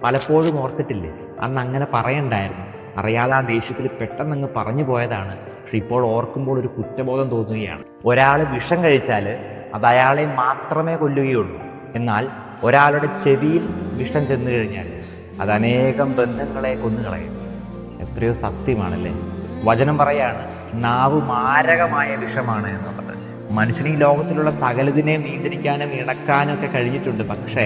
പലപ്പോഴും ഓർത്തിട്ടില്ലേ, അന്ന് അങ്ങനെ പറയണ്ടായിരുന്നു, അറിയാതെ ആ ദേഷ്യത്തിൽ പെട്ടെന്നങ്ങ് പറഞ്ഞു പോയതാണ്. പക്ഷെ ഇപ്പോൾ ഓർക്കുമ്പോൾ ഒരു കുറ്റബോധം തോന്നുകയാണ്. ഒരാൾ വിഷം കഴിച്ചാൽ അത് അയാളെ മാത്രമേ കൊല്ലുകയുള്ളൂ. എന്നാൽ ഒരാളുടെ ചെവിയിൽ വിഷം ചെന്നു കഴിഞ്ഞാൽ അത് അനേകം ബന്ധങ്ങളെ കൊന്നുകളയും. എത്രയോ സത്യമാണല്ലേ. വചനം പറയാണ്, നാവ് മാരകമായ വിഷമാണ് എന്നുള്ളത്. മനുഷ്യന് ഈ ലോകത്തിലുള്ള സകലതിനെയും നിയന്ത്രിക്കാനും ഇണക്കാനും ഒക്കെ കഴിഞ്ഞിട്ടുണ്ട്. പക്ഷേ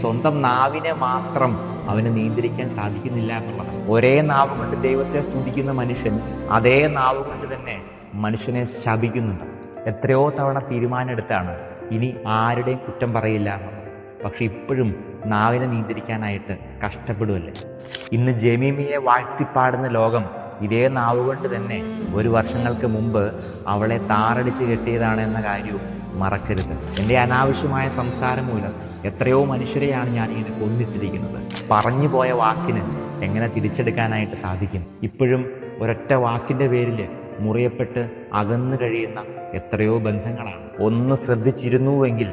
സ്വന്തം നാവിനെ മാത്രം അവന് നിയന്ത്രിക്കാൻ സാധിക്കുന്നില്ല എന്നുള്ളത്. ഒരേ നാവ് കൊണ്ട് ദൈവത്തെ സ്തുതിക്കുന്ന മനുഷ്യൻ അതേ നാവ് കൊണ്ട് തന്നെ മനുഷ്യനെ ശപിക്കുന്നുണ്ട്. എത്രയോ തവണ തീരുമാനമെടുത്താണ് ഇനി ആരുടെയും കുറ്റം പറയില്ല എന്നുള്ളത്. പക്ഷെ ഇപ്പോഴും നാവിനെ നിയന്ത്രിക്കാനായിട്ട് കഷ്ടപ്പെടുമല്ലേ. ഇന്ന് ജമീമിയെ വാഴ്ത്തിപ്പാടുന്ന ലോകം ഇതേ നാവുകൊണ്ട് തന്നെ ഒരു വർഷങ്ങൾക്ക് മുമ്പ് അവളെ താറടിച്ച് കെട്ടിയതാണ് എന്ന കാര്യവും മറക്കരുത്. എൻ്റെ അനാവശ്യമായ സംസാരം മൂലം എത്രയോ മനുഷ്യരെയാണ് ഞാൻ ഇങ്ങനെ കൊന്നിട്ടിരിക്കുന്നത്. പറഞ്ഞു പോയ വാക്കിന് എങ്ങനെ തിരിച്ചെടുക്കാനായിട്ട് സാധിക്കും? ഇപ്പോഴും ഒരൊറ്റ വാക്കിൻ്റെ പേരിൽ മുറിയപ്പെട്ട് അകന്നു കഴിയുന്ന എത്രയോ ബന്ധങ്ങളാണ്. ഒന്ന് ശ്രദ്ധിച്ചിരുന്നുവെങ്കിൽ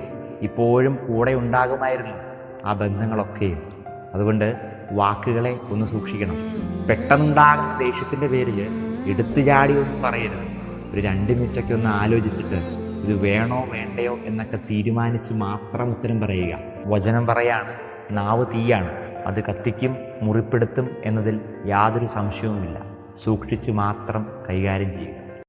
ഇപ്പോഴും കൂടെ ഉണ്ടാകുമായിരുന്നു ആ ബന്ധങ്ങളൊക്കെയും. അതുകൊണ്ട് വാക്കുകളെ ഒന്ന് സൂക്ഷിക്കണം. പെട്ടെന്നുണ്ടാകുന്ന ദേഷ്യത്തിൻ്റെ പേരിൽ എടുത്തു ചാടി ഒന്നും പറയരുത്. ഒരു 2 മിനിറ്റൊക്കെ ഒന്ന് ആലോചിച്ചിട്ട് ഇത് വേണോ വേണ്ടയോ എന്നൊക്കെ തീരുമാനിച്ച് മാത്രം ഉത്തരം പറയുക. വചനം പറയാണ്, നാവ് തീയാണ്, അത് കത്തിക്കും, മുറിപ്പെടുത്തും എന്നതിൽ യാതൊരു സംശയവുമില്ല. സൂക്ഷിച്ച് മാത്രം കൈകാര്യം ചെയ്യുക.